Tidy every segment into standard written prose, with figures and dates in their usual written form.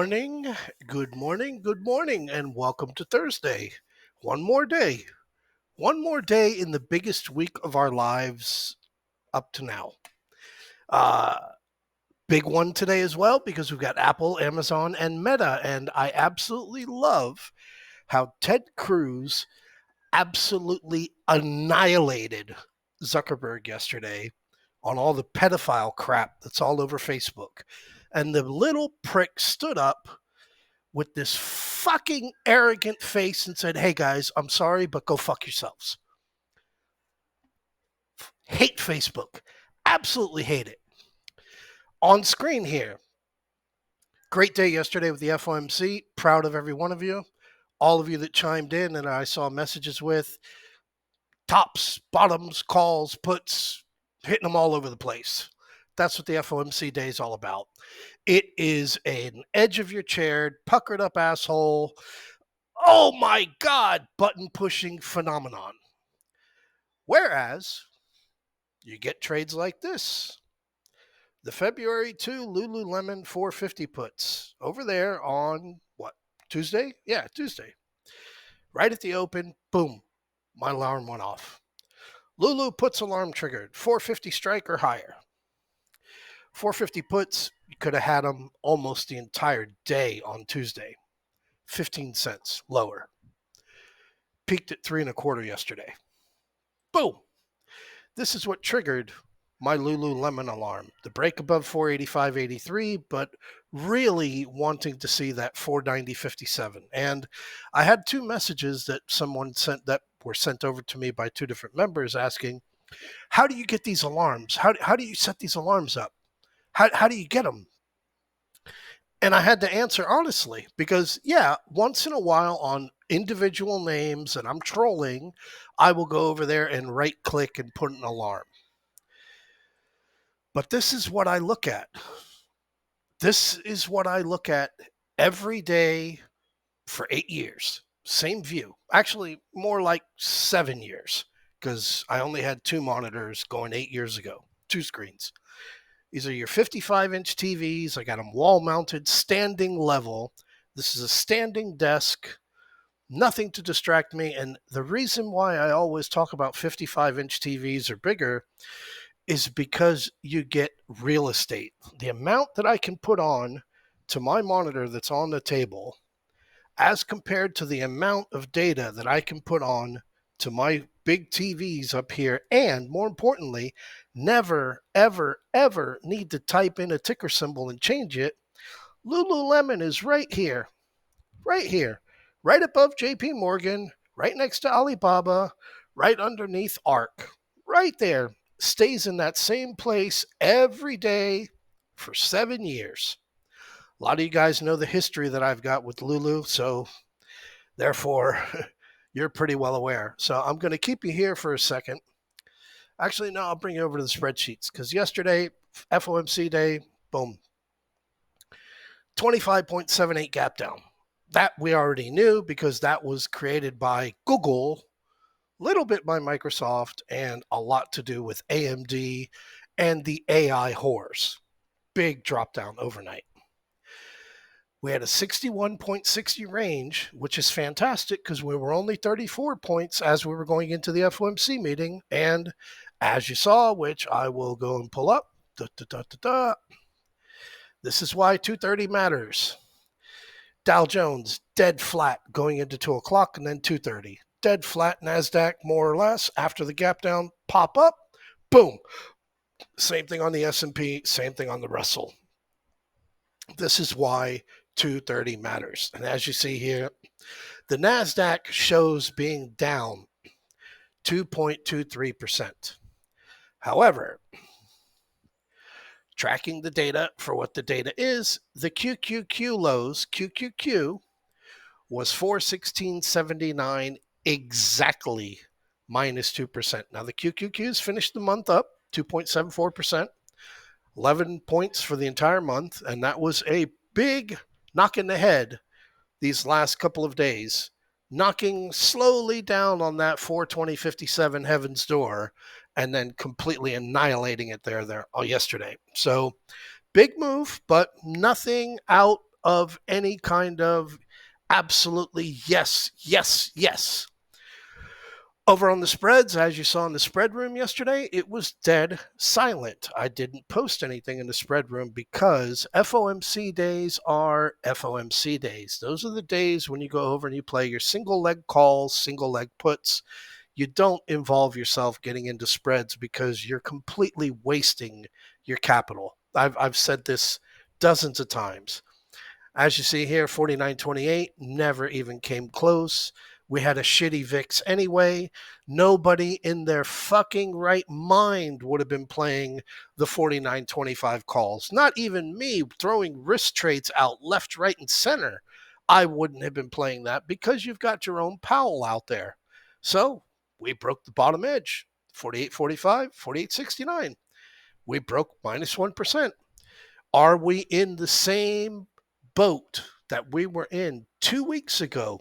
good morning, good morning, and welcome to Thursday. One more day. One more day in the biggest week of our lives up to now. Uh, Big one today as well because we've got Apple, Amazon, and Meta, and I absolutely love how Ted Cruz absolutely annihilated Zuckerberg yesterday on all the pedophile crap that's all over Facebook. And the little prick stood up with this fucking arrogant face and said, "Hey guys, I'm sorry, but go fuck yourselves." Hate Facebook. Absolutely hate it. On screen here. Great day yesterday with the FOMC. Proud of every one of you. All of you that chimed in and I saw messages with. Tops, bottoms, calls, puts, hitting them all over the place. That's what the FOMC day is all about. It is an edge of your chair, puckered up asshole, oh my God, button pushing phenomenon. Whereas you get trades like this. The February 2 Lululemon 450 puts over there on what? Tuesday? Yeah, Tuesday. Right at the open, boom, my alarm went off. Lulu puts alarm triggered, 450 strike or higher. 450 puts, you could have had them almost the entire day on Tuesday. 15 cents lower. Peaked at 3.25 yesterday. Boom. This is what triggered my Lululemon alarm. The break above 485.83, but really wanting to see that 490.57. And I had two messages that someone sent that were sent over to me by two different members asking, how do you get these alarms? How do you set these alarms up? How do you get them? And I had to answer honestly because, yeah, once in a while on individual names and I'm trolling, I will go over there and right click and put an alarm. But this is what I look at. This is what I look at every day for 8 years. Same view. Actually, more like 7 years because I only had two monitors going 8 years ago, two screens. These are your 55-inch TVs. I got them wall-mounted, standing level. This is a standing desk, nothing to distract me. And the reason why I always talk about 55-inch TVs or bigger is because you get real estate. The amount that I can put on to my monitor that's on the table as compared to the amount of data that I can put on to my big TVs up here, and more importantly, never, ever, ever need to type in a ticker symbol and change it. Lululemon is right here, right above JP Morgan, right next to Alibaba, right underneath ARK, right there. Stays in that same place every day for 7 years. A lot of you guys know the history that I've got with Lulu, so therefore, you're pretty well aware. So I'm going to keep you here for a second. Actually, no, I'll bring you over to the spreadsheets because yesterday, FOMC day, boom, 25.78 gap down. That we already knew because that was created by Google, little bit by Microsoft, and a lot to do with AMD and the AI whores. Big drop down overnight. We had a 61.60 range, which is fantastic because we were only 34 points as we were going into the FOMC meeting. And as you saw, which I will go and pull up, this is why 230 matters. Dow Jones, dead flat going into 2 o'clock and then 230. Dead flat NASDAQ, more or less. After the gap down, pop up, boom. Same thing on the S&P, same thing on the Russell. This is why 230 matters. And as you see here, the NASDAQ shows being down 2.23%. However, tracking the data for what the data is, the QQQ lows, QQQ, was 416.79 exactly minus 2%. Now the QQQs finished the month up 2.74%, 11 points for the entire month, and that was a big knock in the head these last couple of days, knocking slowly down on that 420.57 heaven's door and then completely annihilating it there yesterday. So big move, but nothing out of any kind of absolutely yes, yes, yes. Over on the spreads, as you saw in the spread room yesterday, it was dead silent. I didn't post anything in the spread room because FOMC days are FOMC days. Those are the days when you go over and you play your single leg calls, single leg puts. You don't involve yourself getting into spreads because you're completely wasting your capital. I've said this dozens of times. As you see here, 49.28 never even came close. We had a shitty VIX anyway. Nobody in their fucking right mind would have been playing the 49.25 calls. Not even me throwing risk trades out left, right, and center. I wouldn't have been playing that because you've got Jerome Powell out there. So we broke the bottom edge, 48.45, 48.69. We broke minus 1%. Are we in the same boat that we were in 2 weeks ago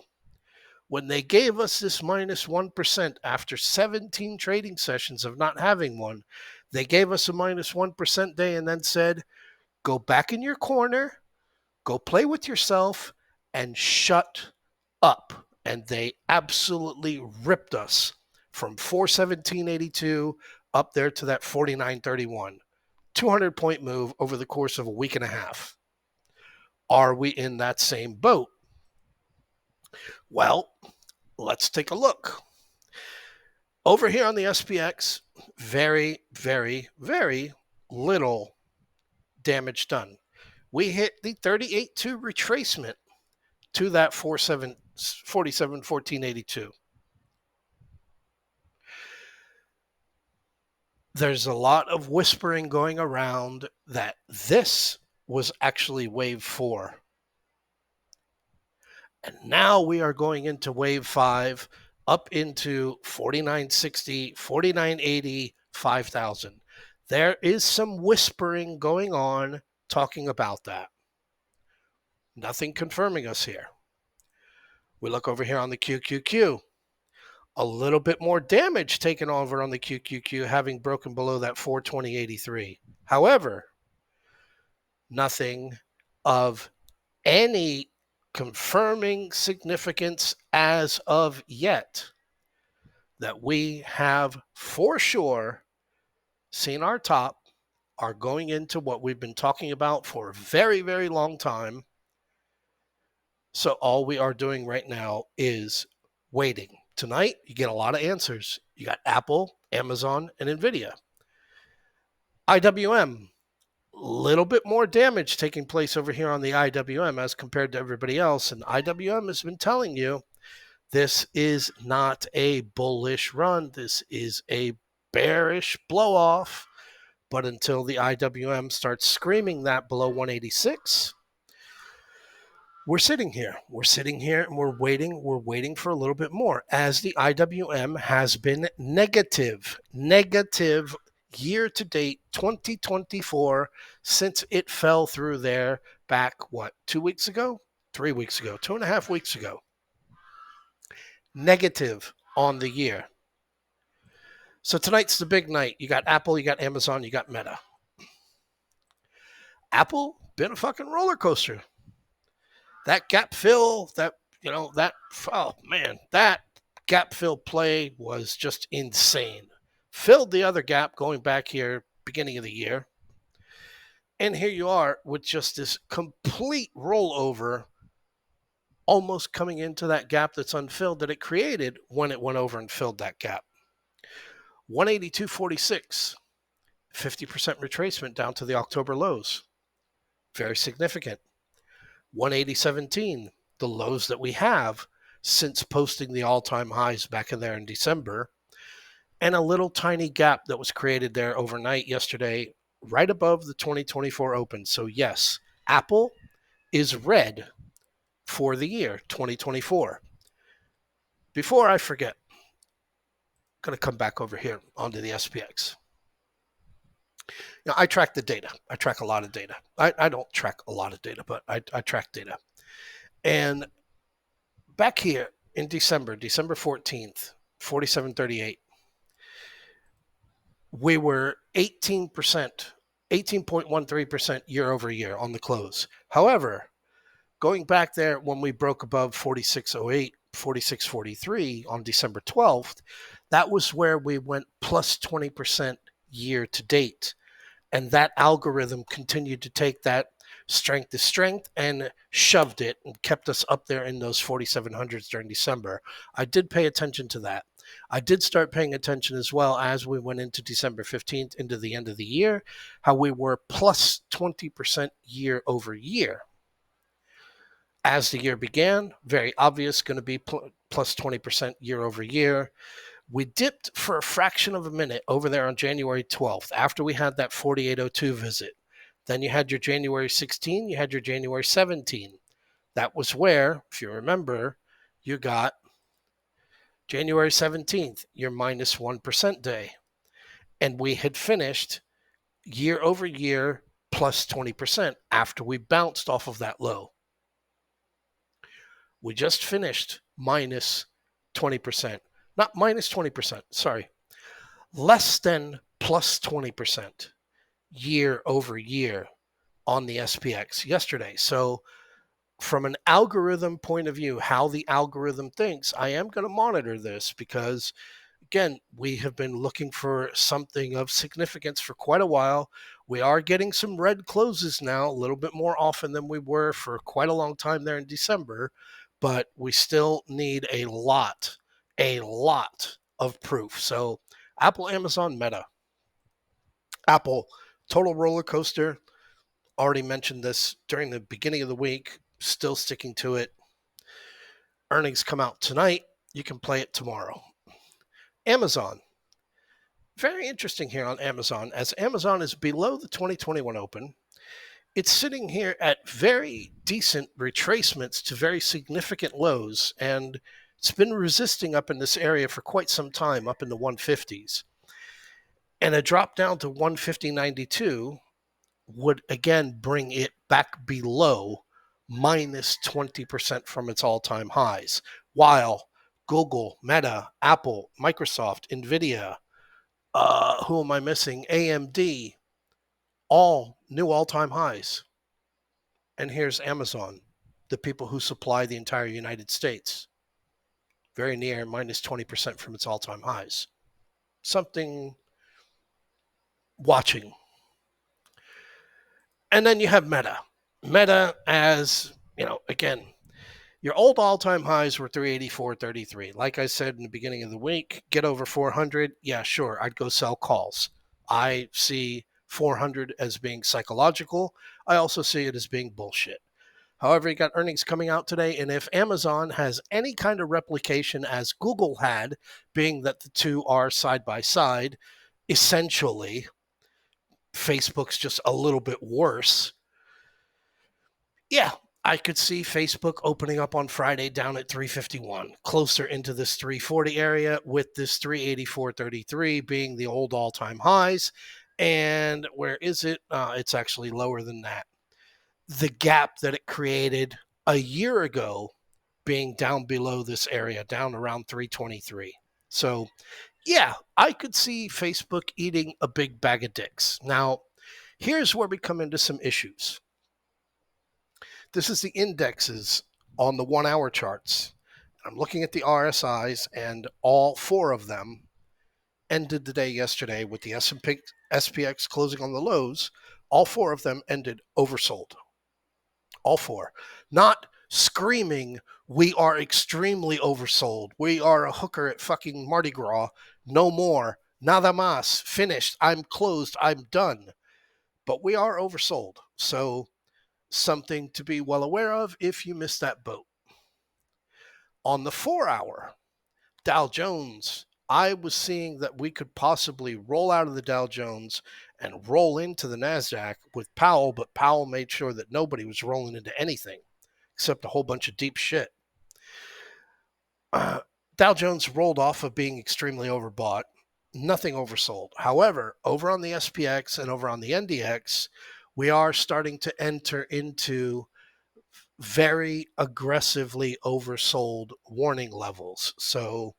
when they gave us this minus 1% after 17 trading sessions of not having one? They gave us a minus 1% day and then said, go back in your corner, go play with yourself, and shut up. And they absolutely ripped us from 417.82 up there to that 49.31. 200-point move over the course of a week and a half. Are we in that same boat? Well, let's take a look. Over here on the SPX, very, very, very little damage done. We hit the 38.2 retracement to that 47.1482. There's a lot of whispering going around that this was actually wave 4. And now we are going into wave 5, up into 49.60, 49.80, 5,000. There is some whispering going on talking about that. Nothing confirming us here. We look over here on the QQQ. A little bit more damage taken over on the QQQ, having broken below that 420.83. However, nothing of any confirming significance as of yet that we have for sure seen our top, are going into what we've been talking about for a very, very long time. So all we are doing right now is waiting. Tonight, you get a lot of answers. You got Apple, Amazon, and NVIDIA. IWM, little bit more damage taking place over here on the IWM as compared to everybody else. And IWM has been telling you this is not a bullish run. This is a bearish blow off. But until the IWM starts screaming that below 186, we're sitting here. We're sitting here and we're waiting. We're waiting for a little bit more as the IWM has been negative year to date 2024 since it fell through there back, 2 weeks ago? 3 weeks ago, 2.5 weeks ago. Negative on the year. So tonight's the big night. You got Apple, you got Amazon, you got Meta. Apple, been a fucking roller coaster. That gap fill, that gap fill play was just insane. Filled the other gap going back here, beginning of the year. And here you are with just this complete rollover, almost coming into that gap that's unfilled that it created when it went over and filled that gap. 182.46, 50% retracement down to the October lows. Very significant. 180.17, the lows that we have since posting the all-time highs back in there in December. And a little tiny gap that was created there overnight yesterday, right above the 2024 open. So yes, Apple is red for the year 2024. Before I forget, I'm going to come back over here onto the SPX. Now, I track the data. I track a lot of data. I don't track a lot of data, but I track data. And back here in December 14th, 47.38, we were 18%, 18.13% year over year on the close. However, Going back there when we broke above 46.08, 46.43 on December 12th, that was where we went plus 20% year to date. And that algorithm continued to take that strength to strength and shoved it and kept us up there in those 4700s during December. I did pay attention to that. I did start paying attention as well as we went into December 15th into the end of the year, how we were plus 20% year over year. As the year began, very obvious, going to be plus 20% year over year. We dipped for a fraction of a minute over there on January 12th after we had that 4802 visit. Then you had your January 16, you had your January 17. That was where, if you remember, you got January 17th, your minus 1% day. And we had finished year over year plus 20% after we bounced off of that low. We just finished minus 20%. Not minus 20%, sorry. Less than plus 20% year over year on the SPX yesterday. So from an algorithm point of view, how the algorithm thinks, I am going to monitor this because, again, we have been looking for something of significance for quite a while. We are getting some red closes now, a little bit more often than we were for quite a long time there in December, but we still need a lot of proof. So Apple, Amazon, Meta. Apple, total roller coaster. Already mentioned this during the beginning of the week, still sticking to it. Earnings come out tonight. You can play it tomorrow. Amazon. Very interesting here on Amazon, as Amazon is below the 2021 open. It's sitting here at very decent retracements to very significant lows, and it's been resisting up in this area for quite some time, up in the 150s. And a drop down to 150.92 would again bring it back below minus 20% from its all-time highs, while Google, Meta, Apple, Microsoft, Nvidia, who am I missing? AMD, all new all-time highs. And here's Amazon, the people who supply the entire United States, very near minus 20% from its all-time highs. Something watching. And then you have Meta. Meta, as, again, your old all-time highs were 384.33. Like I said in the beginning of the week, get over 400. Yeah, sure, I'd go sell calls. I see 400 as being psychological. I also see it as being bullshit. However, you got earnings coming out today, and if Amazon has any kind of replication as Google had, being that the two are side by side, essentially, Facebook's just a little bit worse. Yeah, I could see Facebook opening up on Friday down at 351, closer into this 340 area, with this 384.33 being the old all-time highs. And where is it? It's actually lower than that. The gap that it created a year ago being down below this area, down around 323. So, yeah, I could see Facebook eating a big bag of dicks. Now, here's where we come into some issues. This is the indexes on the 1 hour charts. I'm looking at the RSIs, and all four of them ended the day yesterday with the SPX closing on the lows. All four of them ended oversold. All four. Not screaming, we are extremely oversold. We are a hooker at fucking Mardi Gras. No more. Nada más. Finished. I'm closed. I'm done. But we are oversold. So something to be well aware of if you missed that boat. On the 4 hour, Dow Jones, I was seeing that we could possibly roll out of the Dow Jones and roll into the NASDAQ with Powell, but Powell made sure that nobody was rolling into anything except a whole bunch of deep shit. Dow Jones rolled off of being extremely overbought, nothing oversold. However, over on the SPX and over on the NDX, we are starting to enter into very aggressively oversold warning levels. So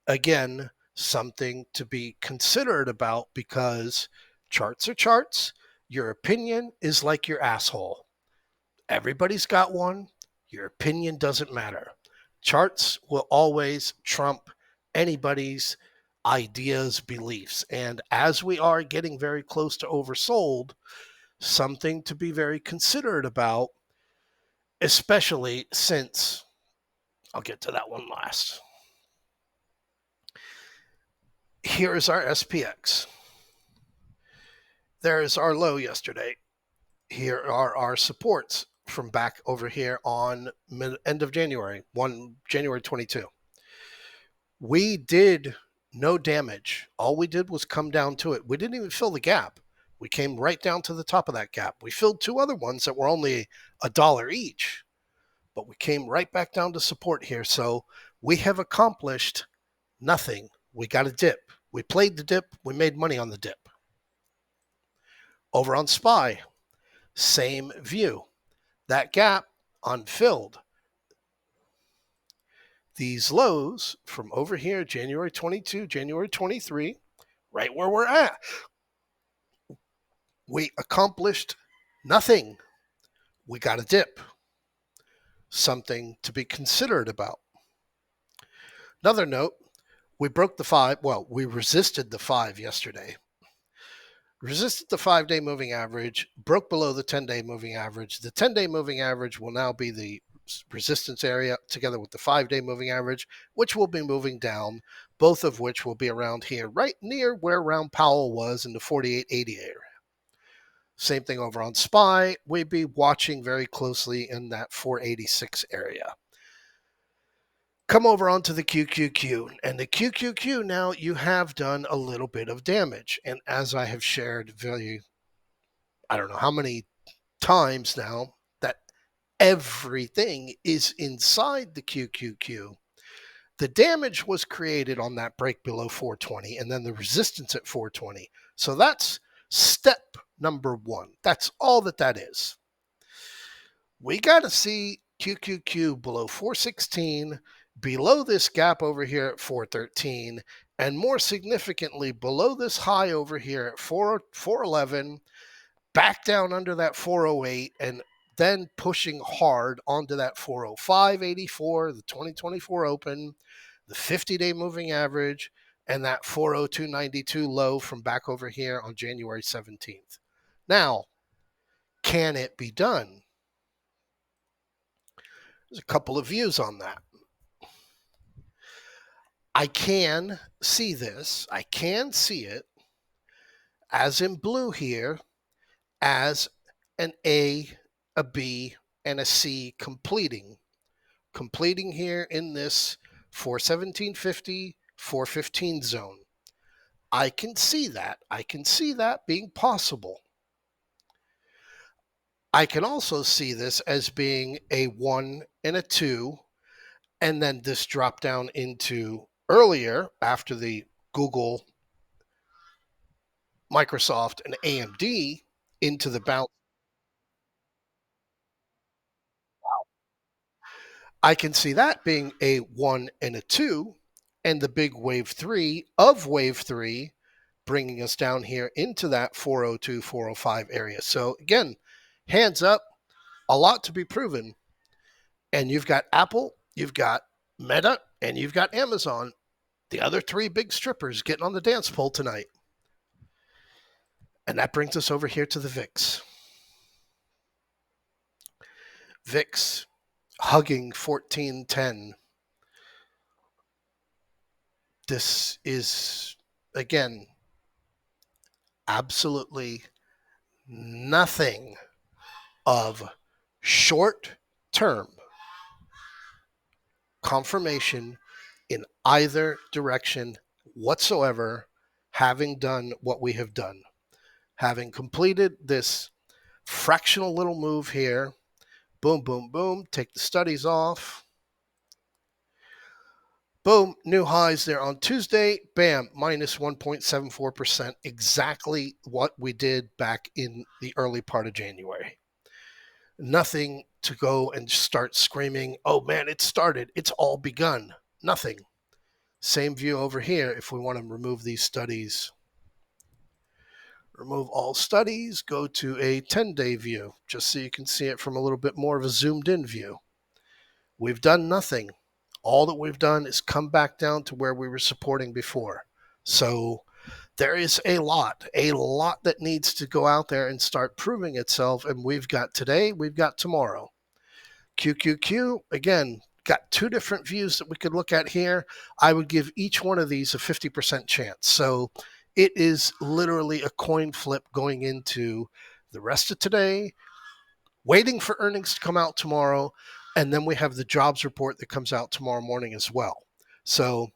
again, something to be considerate about, because charts are charts. Your opinion is like your asshole. Everybody's got one. Your opinion doesn't matter. Charts will always trump anybody's ideas, beliefs. And as we are getting very close to oversold, something to be very considerate about, especially since I'll get to that one last. Here is our SPX. There's our low yesterday. Here are our supports from back over here on end of January, January 22. We did no damage. All we did was come down to it. We didn't even fill the gap. We came right down to the top of that gap. We filled two other ones that were only $1 each, but we came right back down to support here. So we have accomplished nothing. We got a dip. We played the dip. We made money on the dip. Over on SPY, same view. That gap unfilled. These lows from over here, January 22, January 23, right where we're at, we accomplished nothing. We got a dip. Something to be considered about. Another note, we broke the 5. Well, we resisted the 5 yesterday. Resisted the 5-day moving average, broke below the 10-day moving average. The 10-day moving average will now be the resistance area together with the 5-day moving average, which will be moving down, both of which will be around here, right near where Round Powell was in the 48.80 area. Same thing over on SPY. We'd be watching very closely in that 486 area. Come over onto the QQQ, and the QQQ now you have done a little bit of damage. And as I have shared I don't know how many times now, that everything is inside the QQQ. The damage was created on that break below 420 and then the resistance at 420. So that's step number 1. That's all that is. We got to see QQQ below 416, below this gap over here at 413, and more significantly below this high over here at 411, back down under that 408, and then pushing hard onto that 405.84, the 2024 open, the 50-day moving average, and that 402.92 low from back over here on January 17th. Now, can it be done? There's a couple of views on that. I can see this. I can see it as in blue here as an A, a B, and a C completing here in this 417.50, 415 zone. I can see that. I can see that being possible. I can also see this as being a 1 and a 2, and then this drop down into earlier after the Google, Microsoft, and AMD into the bounce. I can see that being a 1 and a 2, and the big wave 3 of wave 3 bringing us down here into that 402, 405 area. So again, hands up, a lot to be proven. And you've got Apple, you've got Meta, and you've got Amazon, the other 3 big strippers getting on the dance pole tonight. And that brings us over here to the VIX. VIX hugging 1410. This is, again, absolutely nothing of short-term confirmation in either direction whatsoever, having done what we have done. Having completed this fractional little move here, boom, boom, boom, take the studies off. Boom, new highs there on Tuesday. Bam, minus 1.74%, exactly what we did back in the early part of January. Nothing to go and start screaming, oh man, it started, it's all begun. Nothing. Same view over here if we want to remove these studies. Remove all studies, go to a 10-day view, just so you can see it from a little bit more of a zoomed in view. We've done nothing. All that we've done is come back down to where we were supporting before. So there is a lot that needs to go out there and start proving itself. And we've got today, we've got tomorrow. QQQ, again, got two different views that we could look at here. I would give each one of these a 50% chance. So it is literally a coin flip going into the rest of today, waiting for earnings to come out tomorrow. And then we have the jobs report that comes out tomorrow morning as well. So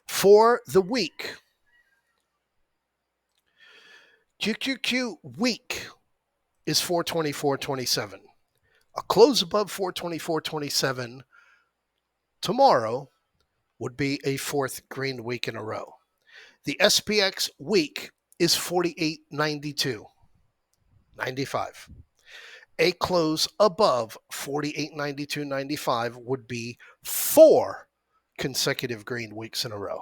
for the week, QQQ week is 424.27. A close above 424.27 tomorrow would be a fourth green week in a row. The SPX week is 48.92.95. A close above 48.92.95 would be 4 consecutive green weeks in a row.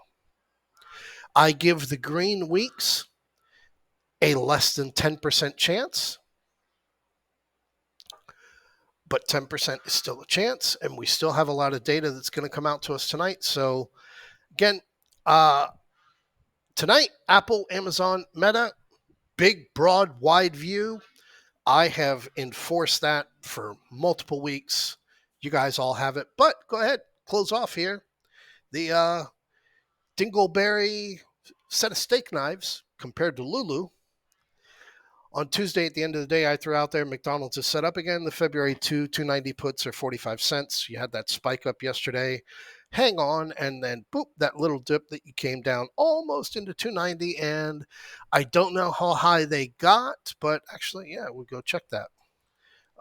I give the green weeks a less than 10% chance, but 10% is still a chance, and we still have a lot of data that's going to come out to us tonight. So again, tonight, Apple, Amazon, Meta, big, broad, wide view. I have enforced that for multiple weeks. You guys all have it, but go ahead, close off here. The Dingleberry set of steak knives compared to LULU. On Tuesday, at the end of the day, I threw out there McDonald's is set up again. The February 290 puts are 45 cents. You had that spike up yesterday. Hang on, and then boop, that little dip that you came down almost into 290. And I don't know how high they got, but actually, yeah, we'll go check that.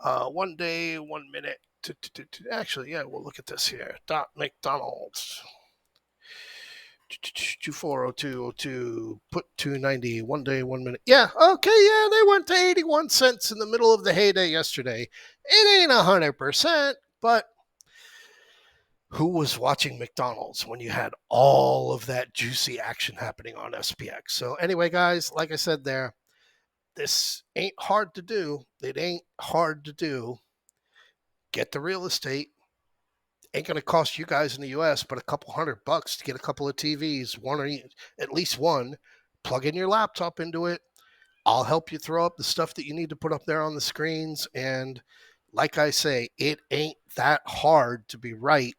1 day, 1 minute. Actually, yeah, we'll look at this here. McDonald's. 240202 put 290 1 day 1 minute. Yeah, okay, yeah, they went to 81 cents in the middle of the heyday yesterday. It ain't 100%, but who was watching McDonald's when you had all of that juicy action happening on SPX? So anyway, guys, like I said there, this ain't hard to do. It ain't hard to do. Get the real estate. Ain't going to cost you guys in the US but a couple $100 to get a couple of TVs, one or at least one. Plug in your laptop into it. I'll help you throw up the stuff that you need to put up there on the screens. And like I say, it ain't that hard to be right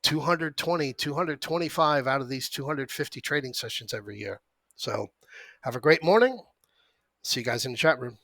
220, 225 out of these 250 trading sessions every year. So have a great morning. See you guys in the chat room.